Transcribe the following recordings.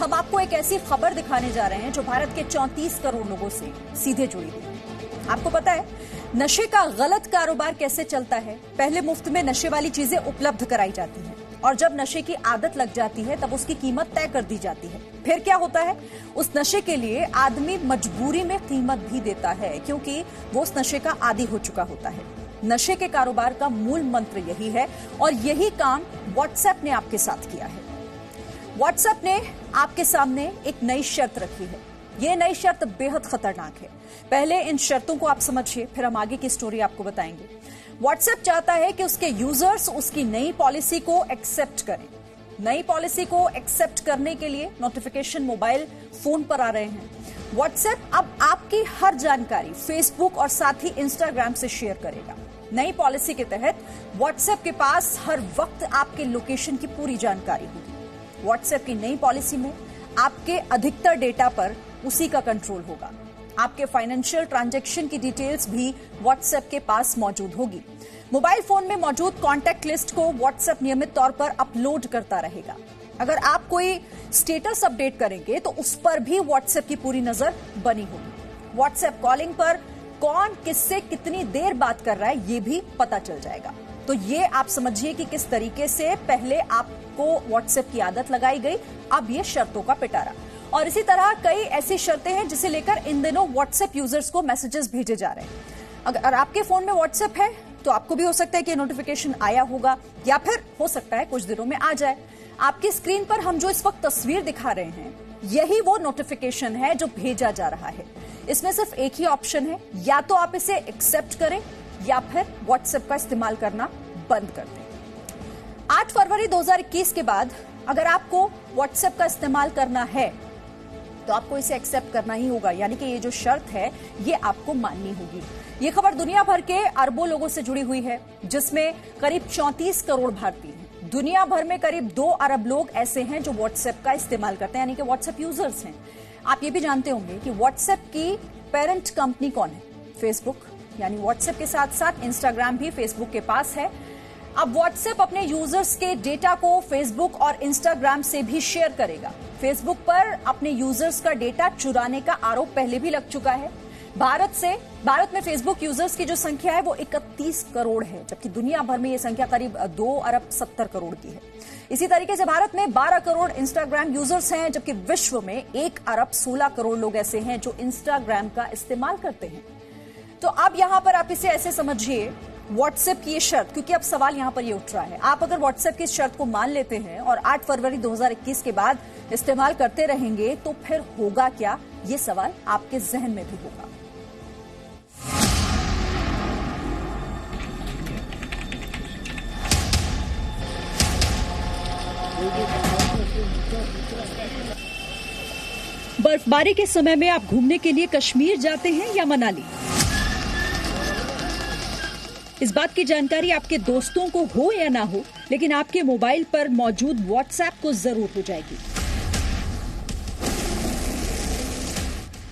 हम आपको एक ऐसी खबर दिखाने जा रहे हैं जो भारत के 34 करोड़ लोगों से सीधे जुड़ी हुई है। आपको पता है नशे का गलत कारोबार कैसे चलता है? पहले मुफ्त में नशे वाली चीजें उपलब्ध कराई जाती हैं और जब नशे की आदत लग जाती है तब उसकी कीमत तय कर दी जाती है। फिर क्या होता है? उस नशे के लिए आदमी मजबूरी में कीमत भी देता है क्योंकि वो उस नशे का आदी हो चुका होता है। नशे के कारोबार का मूल मंत्र यही है और यही काम व्हाट्सएप ने आपके साथ किया है। व्हाट्सएप ने आपके सामने एक नई शर्त रखी है। ये नई शर्त बेहद खतरनाक है। पहले इन शर्तों को आप समझिए, फिर हम आगे की स्टोरी आपको बताएंगे। व्हाट्सएप चाहता है कि उसके यूजर्स उसकी नई पॉलिसी को एक्सेप्ट करें। नई पॉलिसी को एक्सेप्ट करने के लिए नोटिफिकेशन मोबाइल फोन पर आ रहे हैं। व्हाट्सएप अब आपकी हर जानकारी फेसबुक और साथ ही इंस्टाग्राम से शेयर करेगा। नई पॉलिसी के तहत व्हाट्सएप के पास हर वक्त आपके लोकेशन की पूरी जानकारी होगी। व्हाट्सएप की नई पॉलिसी में आपके अधिकतर डेटा पर उसी का कंट्रोल होगा। आपके फाइनेंशियल ट्रांजैक्शन की डिटेल्स भी व्हाट्सएप के पास मौजूद होगी। मोबाइल फोन में मौजूद कॉन्टैक्ट लिस्ट को व्हाट्सएप नियमित तौर पर अपलोड करता रहेगा। अगर आप कोई स्टेटस अपडेट करेंगे तो उस पर भी व्हाट्सएप की पूरी नजर बनी होगी। व्हाट्सएप कॉलिंग पर कौन किससे कितनी देर बात कर रहा है ये भी पता चल जाएगा। तो ये आप समझिए कि किस तरीके से पहले आपको व्हाट्सएप की आदत लगाई गई, अब ये शर्तों का पिटारा। और इसी तरह कई ऐसी शर्तें हैं जिसे लेकर इन दिनों व्हाट्सएप यूजर्स को मैसेजेस भेजे जा रहे हैं। अगर आपके फोन में व्हाट्सएप है तो आपको भी हो सकता है कि नोटिफिकेशन आया होगा या फिर हो सकता है कुछ दिनों में आ जाए। आपकी स्क्रीन पर हम जो इस वक्त तस्वीर दिखा रहे हैं यही वो नोटिफिकेशन है जो भेजा जा रहा है। इसमें सिर्फ एक ही ऑप्शन है, या तो आप इसे एक्सेप्ट करें या फिर व्हाट्सएप का इस्तेमाल करना बंद कर दें। 8 फरवरी 2021 के बाद अगर आपको व्हाट्सएप का इस्तेमाल करना है तो आपको इसे एक्सेप्ट करना ही होगा, यानी कि ये जो शर्त है ये आपको माननी होगी। ये खबर दुनिया भर के अरबों लोगों से जुड़ी हुई है जिसमें करीब 34 करोड़ भारतीय हैं। दुनिया भर में करीब 2 अरब लोग ऐसे हैं जो व्हाट्सएप का इस्तेमाल करते हैं, यानी कि व्हाट्सएप यूजर्स हैं। आप ये भी जानते होंगे कि व्हाट्सएप की पेरेंट कंपनी कौन है? फेसबुक। यानी व्हाट्सएप के साथ साथ इंस्टाग्राम भी फेसबुक के पास है। अब व्हाट्सएप अपने यूजर्स के डेटा को फेसबुक और इंस्टाग्राम से भी शेयर करेगा। फेसबुक पर अपने यूजर्स का डेटा चुराने का आरोप पहले भी लग चुका है। भारत में फेसबुक यूजर्स की जो संख्या है वो 31 करोड़ है, जबकि दुनिया भर में ये संख्या करीब 2 अरब 70 करोड़ की है। इसी तरीके से भारत में 12 करोड़ इंस्टाग्राम यूजर्स हैं, जबकि विश्व में 1 अरब 16 करोड़ लोग ऐसे हैं जो इंस्टाग्राम का इस्तेमाल करते हैं। तो अब यहां पर आप इसे ऐसे समझिए, व्हाट्सएप की ये शर्त, क्योंकि अब सवाल यहां पर ये उठ रहा है, आप अगर व्हाट्सएप की शर्त को मान लेते हैं और 8 फरवरी 2021 के बाद इस्तेमाल करते रहेंगे तो फिर होगा क्या? ये सवाल आपके जहन में भी होगा। बर्फबारी के समय में आप घूमने के लिए कश्मीर जाते हैं या मनाली? इस बात की जानकारी आपके दोस्तों को हो या ना हो, लेकिन आपके मोबाइल पर मौजूद व्हाट्सएप को जरूर हो जाएगी।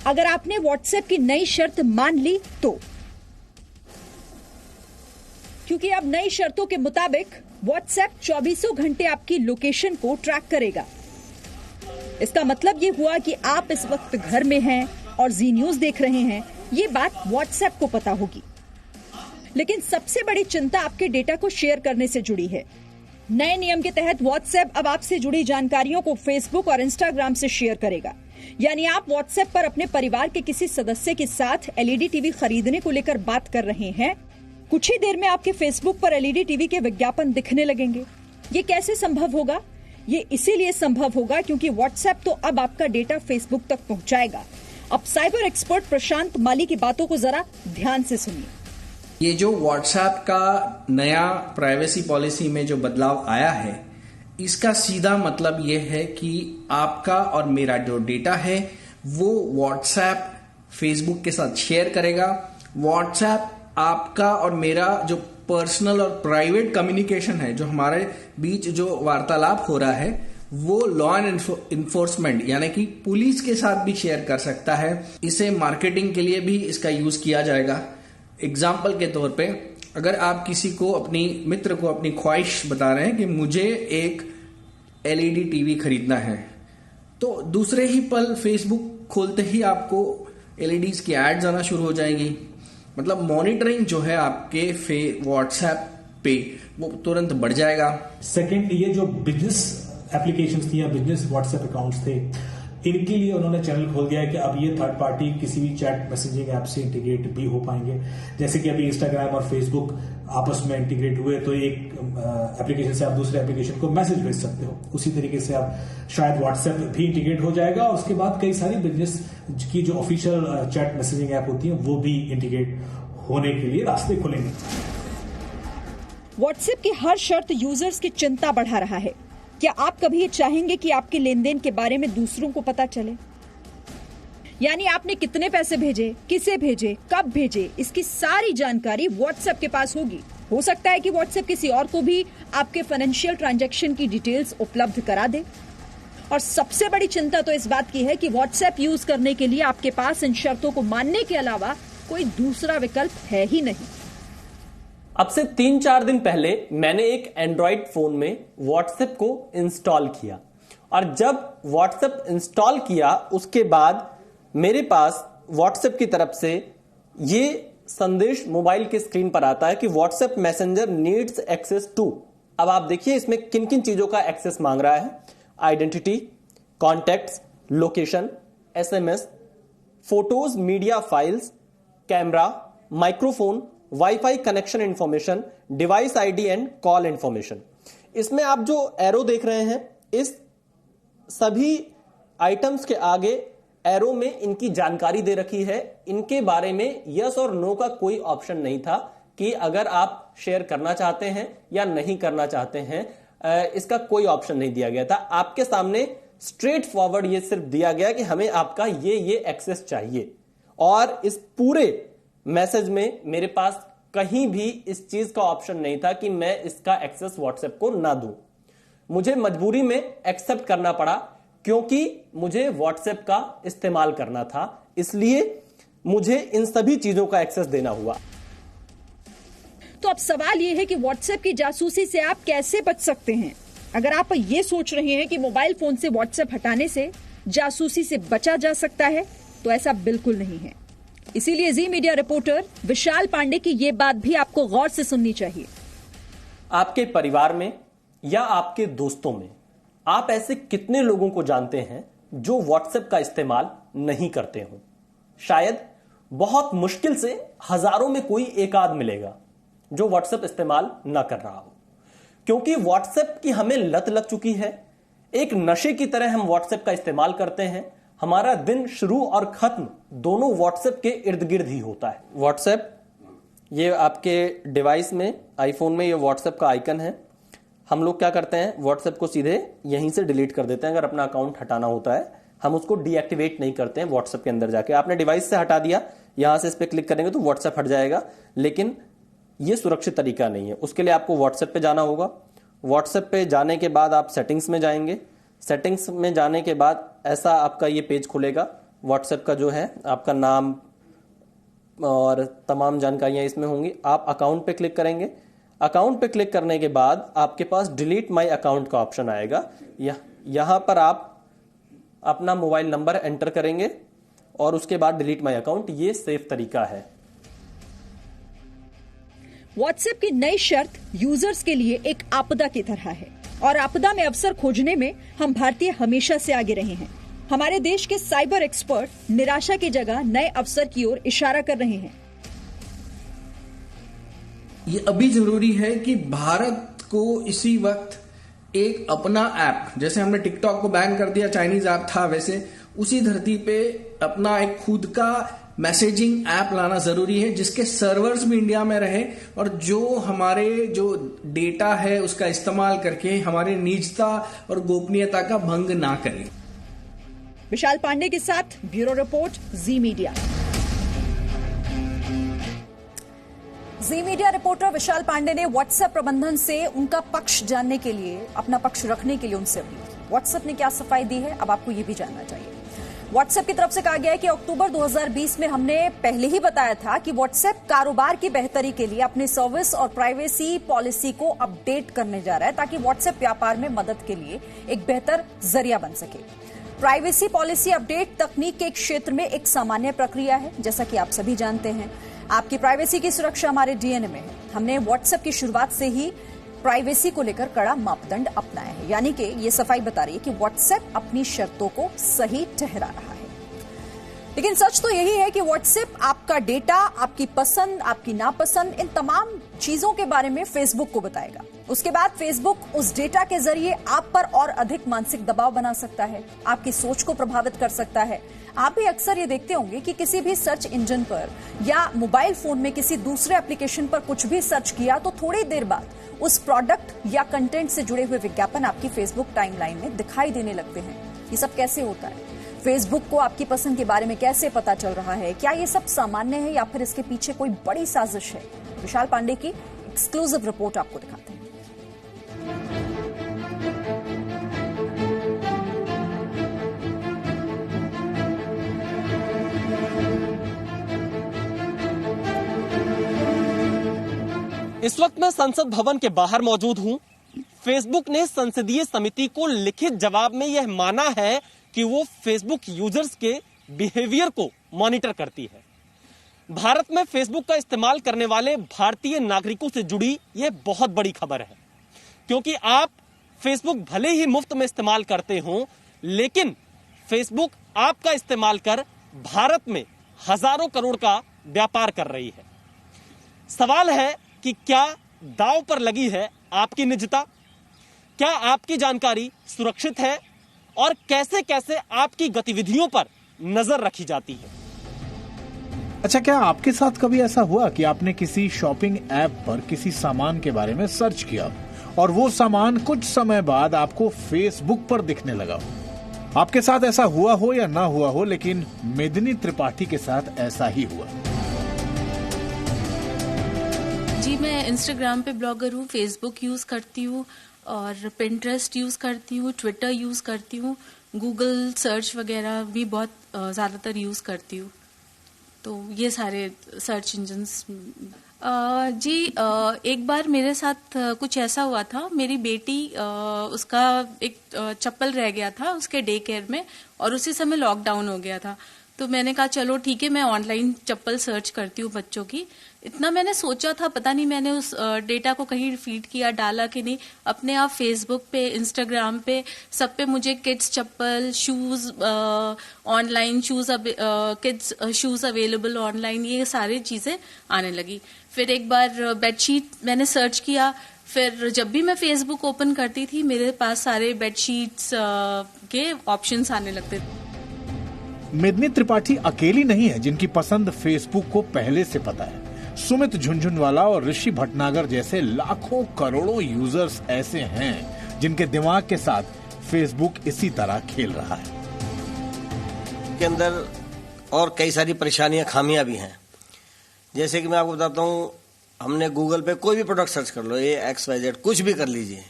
अगर आपने व्हाट्सएप की नई शर्त मान ली तो, क्योंकि अब नई शर्तों के मुताबिक व्हाट्सएप 24 घंटे आपकी लोकेशन को ट्रैक करेगा। इसका मतलब ये हुआ कि आप इस वक्त घर में हैं और जी न्यूज देख रहे हैं, ये बात व्हाट्सएप को पता होगी। लेकिन सबसे बड़ी चिंता आपके डेटा को शेयर करने से जुड़ी है। नए नियम के तहत व्हाट्सएप अब आपसे जुड़ी जानकारियों को फेसबुक और इंस्टाग्राम से शेयर करेगा। यानी आप व्हाट्सएप पर अपने परिवार के किसी सदस्य के साथ एलईडी टीवी खरीदने को लेकर बात कर रहे हैं, कुछ ही देर में आपके फेसबुक पर एलईडी टीवी के विज्ञापन दिखने लगेंगे। ये कैसे संभव होगा? ये इसीलिए संभव होगा क्योंकि व्हाट्सएप तो अब आपका डेटा फेसबुक तक पहुंचाएगा। अब साइबर एक्सपर्ट प्रशांत माली की बातों को जरा ध्यान से सुनिए। ये जो व्हाट्सएप का नया प्राइवेसी पॉलिसी में जो बदलाव आया है, इसका सीधा मतलब ये है कि आपका और मेरा जो डेटा है वो व्हाट्सएप फेसबुक के साथ शेयर करेगा। व्हाट्सएप आपका और मेरा जो पर्सनल और प्राइवेट कम्युनिकेशन है, जो हमारे बीच जो वार्तालाप हो रहा है, वो लॉ एंड इन्फोर्समेंट यानी कि पुलिस के साथ भी शेयर कर सकता है। इसे मार्केटिंग के लिए भी इसका यूज किया जाएगा। एग्जाम्पल के तौर पे, अगर आप किसी को, अपनी मित्र को अपनी ख्वाहिश बता रहे हैं कि मुझे एक एलईडी टीवी खरीदना है, तो दूसरे ही पल फेसबुक खोलते ही आपको एलईडीज की एड्स आना शुरू हो जाएंगी। मतलब मॉनिटरिंग जो है आपके व्हाट्सएप पे वो तुरंत बढ़ जाएगा। सेकंड, ये जो बिजनेस एप्लीकेशंस थी या बिजनेस व्हाट्सएप अकाउंट्स थे, इनके लिए उन्होंने चैनल खोल दिया है कि अब ये थर्ड पार्टी किसी भी चैट मैसेजिंग ऐप से इंटीग्रेट भी हो पाएंगे। जैसे कि अभी इंस्टाग्राम और फेसबुक आपस में इंटीग्रेट हुए तो एक एप्लीकेशन से आप दूसरे एप्लीकेशन को मैसेज भेज सकते हो, उसी तरीके से आप शायद व्हाट्सएप भी इंटीग्रेट हो जाएगा और उसके बाद कई सारी बिजनेस की जो ऑफिशियल चैट मैसेजिंग ऐप होती है वो भी इंटीग्रेट होने के लिए रास्ते खुलेंगे। व्हाट्सएप की हर शर्त यूजर्स की चिंता बढ़ा रहा है। क्या आप कभी ये चाहेंगे कि आपके लेन देन के बारे में दूसरों को पता चले? यानी आपने कितने पैसे भेजे, किसे भेजे, कब भेजे, इसकी सारी जानकारी व्हाट्सएप के पास होगी। हो सकता है कि व्हाट्सएप किसी और को भी आपके फाइनेंशियल ट्रांजैक्शन की डिटेल्स उपलब्ध करा दे। और सबसे बड़ी चिंता तो इस बात की है कि व्हाट्सएप यूज करने के लिए आपके पास इन शर्तों को मानने के अलावा कोई दूसरा विकल्प है ही नहीं। अब से 3-4 दिन पहले मैंने एक एंड्रॉइड फोन में व्हाट्सएप को इंस्टॉल किया और जब व्हाट्सएप इंस्टॉल किया उसके बाद मेरे पास व्हाट्सएप की तरफ से ये संदेश मोबाइल के स्क्रीन पर आता है कि WhatsApp messenger needs access to. अब आप देखिए इसमें किन किन चीजों का एक्सेस मांग रहा है। Identity, contacts, location, SMS, photos, media files, camera, microphone, wifi connection information, device ID and call information. इसमें आप जो एरो देख रहे हैं इस सभी आइटम्स के आगे एरो में इनकी जानकारी दे रखी है। इनके बारे में यस और नो का कोई ऑप्शन नहीं था कि अगर आप शेयर करना चाहते हैं या नहीं करना चाहते हैं, इसका कोई ऑप्शन नहीं दिया गया था। आपके सामने स्ट्रेट फॉरवर्ड ये सिर्फ दिया गया कि हमें आपका ये एक्सेस चाहिए और इस पूरे मैसेज में मेरे पास कहीं भी इस चीज का ऑप्शन नहीं था कि मैं इसका एक्सेस व्हाट्सएप को ना दूं। मुझे मजबूरी में एक्सेप्ट करना पड़ा क्योंकि मुझे व्हाट्सएप का इस्तेमाल करना था, इसलिए मुझे इन सभी चीजों का एक्सेस देना हुआ। तो अब सवाल यह है कि व्हाट्सएप की जासूसी से आप कैसे बच सकते हैं? अगर आप ये सोच रहे हैं कि मोबाइल फोन से व्हाट्सएप हटाने से जासूसी से बचा जा सकता है, तो ऐसा बिल्कुल नहीं है। इसीलिए जी मीडिया रिपोर्टर विशाल पांडे की यह बात भी आपको गौर से सुननी चाहिए। आपके परिवार में या आपके दोस्तों में आप ऐसे कितने लोगों को जानते हैं जो व्हाट्सएप का इस्तेमाल नहीं करते हो? शायद बहुत मुश्किल से हजारों में कोई एक आध मिलेगा जो व्हाट्सएप इस्तेमाल ना कर रहा हो, क्योंकि व्हाट्सएप की हमें लत लग चुकी है। एक नशे की तरह हम व्हाट्सएप का इस्तेमाल करते हैं। हमारा दिन शुरू और खत्म दोनों व्हाट्सएप के इर्द गिर्द ही होता है। व्हाट्सएप, ये आपके डिवाइस में, आईफोन में ये व्हाट्सएप का आइकन है। हम लोग क्या करते हैं, व्हाट्सएप को सीधे यहीं से डिलीट कर देते हैं। अगर अपना अकाउंट हटाना होता है हम उसको डीएक्टिवेट नहीं करते हैं व्हाट्सएप के अंदर जाके। आपने डिवाइस से हटा दिया, यहां से इस पर क्लिक करेंगे तो व्हाट्सएप हट जाएगा, लेकिन ये सुरक्षित तरीका नहीं है। उसके लिए आपको व्हाट्सएप पे जाना होगा। व्हाट्सएप पे जाने के बाद आप सेटिंग्स में जाएंगे। सेटिंग्स में जाने के बाद ऐसा आपका ये पेज खुलेगा। व्हाट्सएप का जो है आपका नाम और तमाम जानकारियां इसमें होंगी। आप अकाउंट पे क्लिक करेंगे। अकाउंट पे क्लिक करने के बाद आपके पास डिलीट माय अकाउंट का ऑप्शन आएगा। यहां पर आप अपना मोबाइल नंबर एंटर करेंगे और उसके बाद डिलीट माय अकाउंट। ये सेफ तरीका है। व्हाट्सएप की नई शर्त यूजर्स के लिए एक आपदा की तरह है और आपदा में अवसर खोजने में हम भारतीय हमेशा से आगे रहे हैं। हमारे देश के साइबर एक्सपर्ट निराशा की जगह नए अवसर की ओर इशारा कर रहे हैं। ये अभी जरूरी है कि भारत को इसी वक्त एक अपना ऐप, जैसे हमने टिकटॉक को बैन कर दिया, चाइनीज ऐप था, वैसे उसी धरती पे अपना एक खुद का मैसेजिंग ऐप लाना जरूरी है जिसके सर्वर्स भी इंडिया में रहे और जो हमारे जो डेटा है उसका इस्तेमाल करके हमारे निजता और गोपनीयता का भंग ना करे। विशाल पांडे के साथ ब्यूरो रिपोर्ट, जी मीडिया। जी मीडिया रिपोर्टर विशाल पांडे ने व्हाट्सएप प्रबंधन से उनका पक्ष जानने के लिए, अपना पक्ष रखने के लिए उनसे अपील की। व्हाट्सएप ने क्या सफाई दी है, अब आपको ये भी जानना चाहिए। व्हाट्सएप की तरफ से कहा गया है कि अक्टूबर 2020 में हमने पहले ही बताया था कि व्हाट्सएप कारोबार की बेहतरी के लिए अपने सर्विस और प्राइवेसी पॉलिसी को अपडेट करने जा रहा है ताकि व्हाट्सएप व्यापार में मदद के लिए एक बेहतर जरिया बन सके। प्राइवेसी पॉलिसी अपडेट तकनीक के क्षेत्र में एक सामान्य प्रक्रिया है। जैसा कि आप सभी जानते हैं, आपकी प्राइवेसी की सुरक्षा हमारे डीएनए में है। हमने व्हाट्सएप की शुरुआत से ही प्राइवेसी को लेकर कड़ा मापदंड अपनाया है, यानी कि ये सफाई बता रही है कि व्हाट्सएप अपनी शर्तों को सही ठहरा रहा है। लेकिन सच तो यही है कि व्हाट्सएप आपका डेटा, आपकी पसंद, आपकी नापसंद, इन तमाम चीजों के बारे में फेसबुक को बताएगा। उसके बाद फेसबुक उस डेटा के जरिए आप पर और अधिक मानसिक दबाव बना सकता है, आपकी सोच को प्रभावित कर सकता है। आप भी अक्सर ये देखते होंगे कि किसी भी सर्च इंजन पर या मोबाइल फोन में किसी दूसरे एप्लीकेशन पर कुछ भी सर्च किया तो थोड़ी देर बाद उस प्रोडक्ट या कंटेंट से जुड़े हुए विज्ञापन आपकी फेसबुक टाइमलाइन में दिखाई देने लगते हैं। ये सब कैसे होता है? फेसबुक को आपकी पसंद के बारे में कैसे पता चल रहा है? क्या ये सब सामान्य है या फिर इसके पीछे कोई बड़ी साजिश है? विशाल पांडे की एक्सक्लूसिव रिपोर्ट आपको दिखाते हैं। इस वक्त मैं संसद भवन के बाहर मौजूद हूं। फेसबुक ने संसदीय समिति को लिखित जवाब में यह माना है कि वो फेसबुक यूजर्स के बिहेवियर को मॉनिटर करती है। भारत में फेसबुक का इस्तेमाल करने वाले भारतीय नागरिकों से जुड़ी यह बहुत बड़ी खबर है, क्योंकि आप फेसबुक भले ही मुफ्त में इस्तेमाल करते हो, लेकिन फेसबुक आपका इस्तेमाल कर भारत में हजारों करोड़ का व्यापार कर रही है। सवाल है कि क्या दांव पर लगी है आपकी निजता? क्या आपकी जानकारी सुरक्षित है? और कैसे कैसे आपकी गतिविधियों पर नजर रखी जाती है? अच्छा, क्या आपके साथ कभी ऐसा हुआ कि आपने किसी शॉपिंग ऐप पर किसी सामान के बारे में सर्च किया और वो सामान कुछ समय बाद आपको फेसबुक पर दिखने लगा? आपके साथ ऐसा हुआ हो या ना हुआ हो, लेकिन मेदिनी त्रिपाठी के साथ ऐसा ही हुआ। जी, मैं इंस्टाग्राम पे ब्लॉगर हूँ, फेसबुक यूज करती हूँ और पिंटरेस्ट यूज करती हूँ, ट्विटर यूज करती हूँ, गूगल सर्च वगैरह भी बहुत ज्यादातर यूज करती हूँ। तो ये सारे सर्च इंजन्स। जी, एक बार मेरे साथ कुछ ऐसा हुआ था। मेरी बेटी उसका एक चप्पल रह गया था उसके डे केयर में और उसी समय लॉकडाउन हो गया था। तो मैंने कहा चलो ठीक है, मैं ऑनलाइन चप्पल सर्च करती हूँ बच्चों की। इतना मैंने सोचा था, पता नहीं मैंने उस डेटा को कहीं फीड किया, डाला कि नहीं। अपने आप फेसबुक पे, इंस्टाग्राम पे, सब पे मुझे किड्स चप्पल, shoes online, kids shoes available online, ये सारी चीजें आने लगी। फिर एक बार बेडशीट मैंने सर्च किया। फिर जब भी मैं फेसबुक ओपन करती थी, मेरे पास सारे बेडशीट्स के ऑप्शंस आने लगते थे। मेदिनी त्रिपाठी अकेली नहीं है जिनकी पसंद फेसबुक को पहले से पता है। सुमित झुनझुनवाला और ऋषि भटनागर जैसे लाखों करोड़ों यूजर्स ऐसे हैं जिनके दिमाग के साथ फेसबुक इसी तरह खेल रहा है। के अंदर और कई सारी परेशानियां, खामियां भी हैं। जैसे कि मैं आपको बताता हूं, हमने गूगल पे कोई भी प्रोडक्ट सर्च कर लो, ये XYZ कुछ भी कर लीजिए,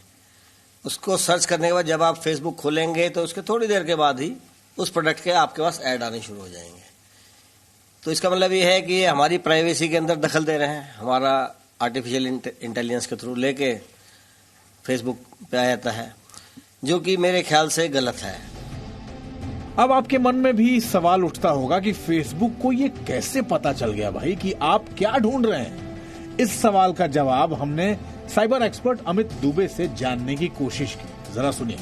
उसको सर्च करने के बाद जब आप फेसबुक खोलेंगे तो उसके थोड़ी देर के बाद ही उस प्रोडक्ट के आपके पास ऐड आने शुरू हो जाएंगे। तो इसका मतलब ये है कि हमारी प्राइवेसी के अंदर दखल दे रहे हैं। हमारा आर्टिफिशियल इंटेलिजेंस के थ्रू लेके फेसबुक पे आ जाता है, जो कि मेरे ख्याल से गलत है। अब आपके मन में भी सवाल उठता होगा कि फेसबुक को ये कैसे पता चल गया भाई कि आप क्या ढूंढ रहे हैं? इस सवाल का जवाब हमने साइबर एक्सपर्ट अमित दुबे से जानने की कोशिश की। जरा सुनिए।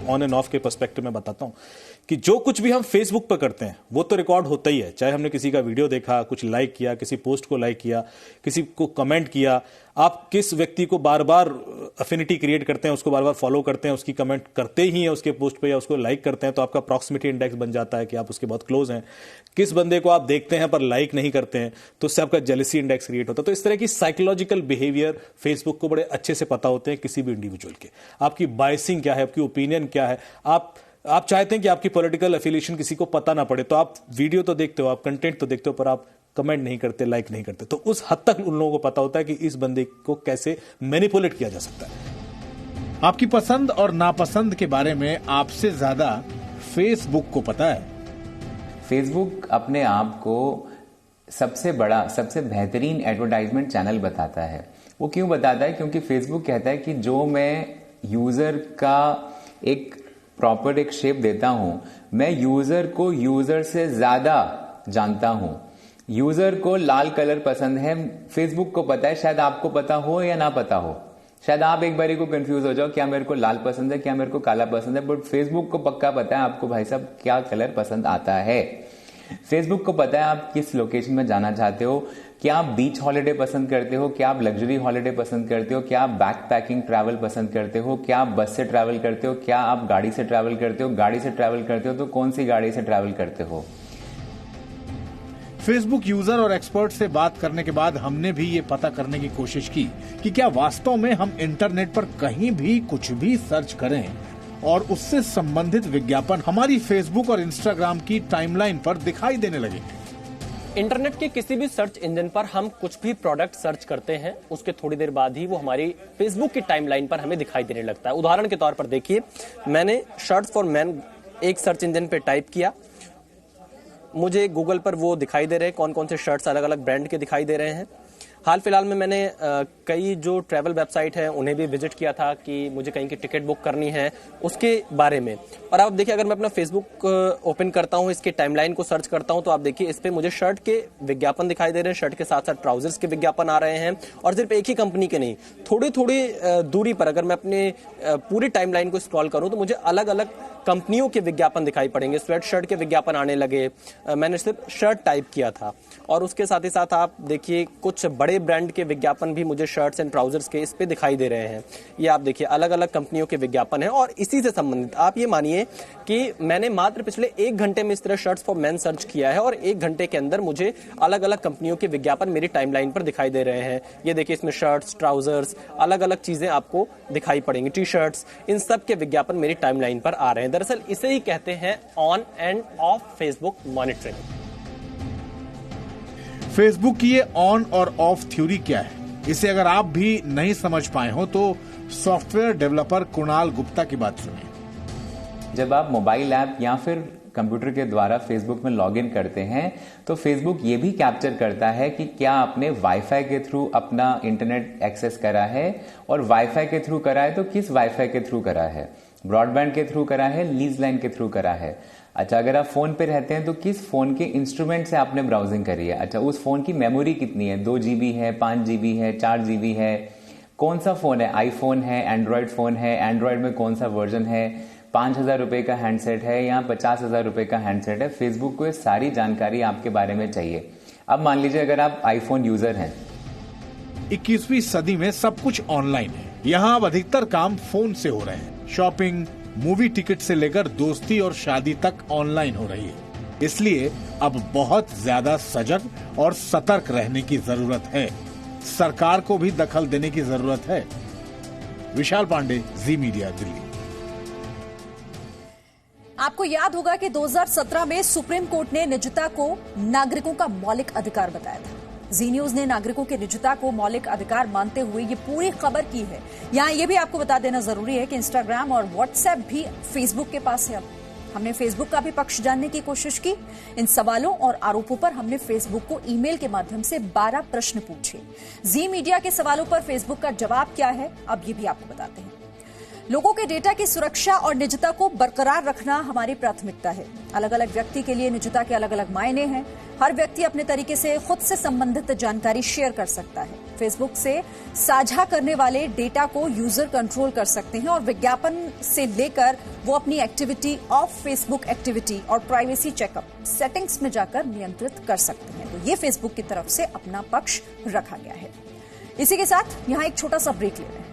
ऑन एंड ऑफ के पर्सपेक्टिव में बताता हूं कि जो कुछ भी हम फेसबुक पर करते हैं वो तो रिकॉर्ड होता ही है। चाहे हमने किसी का वीडियो देखा, कुछ लाइक किया, किसी पोस्ट को लाइक किया, किसी को कमेंट किया, आप किस व्यक्ति को बार बार अफिनिटी क्रिएट करते हैं, उसको बार बार फॉलो करते हैं, उसकी कमेंट करते ही हैं उसके पोस्ट पे या उसको लाइक करते हैं, तो आपका प्रॉक्सिमिटी इंडेक्स बन जाता है कि आप उसके बहुत क्लोज हैं। किस बंदे को आप देखते हैं पर लाइक नहीं करते हैं तो उससे आपका जेलसी इंडेक्स क्रिएट होता है। तो इस तरह की साइकोलॉजिकल बिहेवियर फेसबुक को बड़े अच्छे से पता होते हैं किसी भी इंडिविजुअल के। आपकी बायसिंग क्या है, आपकी ओपिनियन क्या है, आप चाहते हैं कि आपकी पॉलिटिकल एफिलिएशन किसी को पता ना पड़े, तो आप वीडियो तो देखते हो, आप कंटेंट तो देखते हो, पर आप कमेंट नहीं करते, लाइक नहीं करते। तो उस हद तक उन लोगों को पता होता है कि इस बंदे को कैसे मैनिपुलेट किया जा सकता है। आपकी पसंद और नापसंद के बारे में आपसे ज्यादा फेसबुक को पता है। फेसबुक अपने आप को सबसे बड़ा, सबसे बेहतरीन एडवर्टाइजमेंट चैनल बताता है। वो क्यों बताता है? क्योंकि फेसबुक कहता है कि जो मैं यूजर का एक प्रॉपर एक शेप देता हूं, मैं यूजर को यूजर से ज्यादा जानता हूं। यूजर को लाल कलर पसंद है, फेसबुक को पता है, शायद आपको पता हो या ना पता हो, शायद आप एक बारी को कंफ्यूज हो जाओ क्या मेरे को लाल पसंद है क्या मेरे को काला पसंद है, बट फेसबुक को पक्का पता है आपको भाई साहब क्या कलर पसंद आता है। फेसबुक को पता है आप किस लोकेशन में जाना चाहते हो, क्या आप बीच हॉलिडे पसंद करते हो, क्या आप लग्जरी हॉलिडे पसंद करते हो, क्या आप बैक पैकिंग ट्रैवल पसंद करते हो, क्या आप बस से ट्रैवल करते हो, क्या आप गाड़ी से ट्रैवल करते हो, गाड़ी से ट्रैवल करते हो तो कौन सी गाड़ी से ट्रैवल करते हो। फेसबुक यूजर और एक्सपर्ट से बात करने के बाद हमने भी ये पता करने की कोशिश की कि क्या वास्तव में हम इंटरनेट पर कहीं भी कुछ भी सर्च करें और उससे संबंधित विज्ञापन हमारी फेसबुक और इंस्टाग्राम की टाइमलाइन पर दिखाई देने लगे। इंटरनेट के किसी भी सर्च इंजन पर हम कुछ भी प्रोडक्ट सर्च करते हैं, उसके थोड़ी देर बाद ही वो हमारी फेसबुक की टाइमलाइन पर हमें दिखाई देने लगता है। उदाहरण के तौर पर देखिए, मैंने शर्ट्स फॉर मैन एक सर्च इंजन पे टाइप किया, मुझे गूगल पर वो दिखाई दे रहे हैं, कौन कौन से शर्ट्स अलग अलग ब्रांड के दिखाई दे रहे हैं। हाल फिलहाल में मैंने कई जो ट्रैवल वेबसाइट है उन्हें भी विजिट किया था कि मुझे कहीं की टिकट बुक करनी है उसके बारे में। और आप देखिए, अगर मैं अपना फेसबुक ओपन करता हूं, इसके टाइमलाइन को सर्च करता हूं, तो आप देखिए इस पे मुझे शर्ट के विज्ञापन दिखाई दे रहे हैं, शर्ट के साथ साथ ट्राउजर्स के विज्ञापन आ रहे हैं। और सिर्फ एक ही कंपनी के नहीं, थोड़ी थोड़ी दूरी पर अगर मैं अपने पूरी टाइमलाइन को स्क्रॉल करूं तो मुझे अलग अलग कंपनियों के विज्ञापन दिखाई पड़ेंगे, स्वेट शर्ट के विज्ञापन आने लगे। मैंने सिर्फ शर्ट टाइप किया था और उसके साथ ही साथ आप देखिए कुछ बड़े ब्रांड के विज्ञापन भी मुझे शर्ट्स एंड ट्राउजर्स के इस पे दिखाई दे रहे हैं। ये आप देखिए अलग अलग कंपनियों के विज्ञापन हैं। और इसी से संबंधित आप ये मानिए कि मैंने मात्र पिछले 1 घंटे में इस तरह शर्ट्स फॉर मेन सर्च किया है और 1 घंटे के अंदर मुझे अलग अलग कंपनियों के विज्ञापन मेरी टाइमलाइन पर दिखाई दे रहे हैं। ये देखिए इसमें शर्ट्स, ट्राउजर्स, अलग अलग चीजें आपको दिखाई पड़ेंगी, टी शर्ट्स, इन सब के विज्ञापन मेरी टाइमलाइन पर आ रहे हैं। दरअसल इसे ही कहते हैं on end of Facebook monitoring. Facebook की ये ऑन और ऑफ थ्योरी क्या है, इसे अगर आप भी नहीं समझ पाए हो तो सॉफ्टवेयर डेवलपर कुणाल गुप्ता की बात सुनिए। जब आप मोबाइल ऐप या फिर कंप्यूटर के द्वारा फेसबुक में लॉगिन करते हैं तो फेसबुक ये भी कैप्चर करता है कि क्या आपने वाईफाई के थ्रू अपना इंटरनेट एक्सेस करा है, और वाईफाई के थ्रू करा है तो किस वाईफाई के थ्रू करा है, ब्रॉडबैंड के थ्रू करा है, लीज लाइन के थ्रू करा है। अच्छा, अगर आप फोन पे रहते हैं तो किस फोन के इंस्ट्रूमेंट से आपने ब्राउजिंग करी है। अच्छा, उस फोन की मेमोरी कितनी है, 2 GB है, 5 GB है, 4 GB है, कौन सा फोन है, आईफोन है, एंड्रॉयड फोन है, एंड्रॉयड में कौन सा वर्जन है, 5,000 रुपए का हैंडसेट है या 50,000 रुपए का हैंडसेट है। फेसबुक को ये सारी जानकारी आपके बारे में चाहिए। अब मान लीजिए अगर आप आईफोन यूजर हैं। 21वीं सदी में सब कुछ ऑनलाइन है। यहाँ अब अधिकतर काम फोन से हो रहे हैं। शॉपिंग, मूवी टिकट से लेकर दोस्ती और शादी तक ऑनलाइन हो रही है। इसलिए अब बहुत ज्यादा सजग और सतर्क रहने की जरूरत है। सरकार को भी दखल देने की जरूरत है। विशाल पांडे, जी मीडिया, दिल्ली। आपको याद होगा कि 2017 में सुप्रीम कोर्ट ने निजता को नागरिकों का मौलिक अधिकार बताया था। जी न्यूज ने नागरिकों के निजता को मौलिक अधिकार मानते हुए ये पूरी खबर की है। यहां ये भी आपको बता देना जरूरी है कि इंस्टाग्राम और व्हाट्सएप भी फेसबुक के पास है। अब हमने फेसबुक का भी पक्ष जानने की कोशिश की। इन सवालों और आरोपों पर हमने फेसबुक को ईमेल के माध्यम से 12 प्रश्न पूछे। जी मीडिया के सवालों पर फेसबुक का जवाब क्या है, अब ये भी आपको बताते हैं। लोगों के डेटा की सुरक्षा और निजता को बरकरार रखना हमारी प्राथमिकता है। अलग अलग व्यक्ति के लिए निजता के अलग अलग मायने हैं। हर व्यक्ति अपने तरीके से खुद से संबंधित जानकारी शेयर कर सकता है। फेसबुक से साझा करने वाले डेटा को यूजर कंट्रोल कर सकते हैं और विज्ञापन से लेकर वो अपनी एक्टिविटी, ऑफ फेसबुक एक्टिविटी और प्राइवेसी चेकअप सेटिंग्स में जाकर नियंत्रित कर सकते हैं। तो ये फेसबुक की तरफ से अपना पक्ष रखा गया है। इसी के साथ यहां एक छोटा सा ब्रेक ले रहे हैं।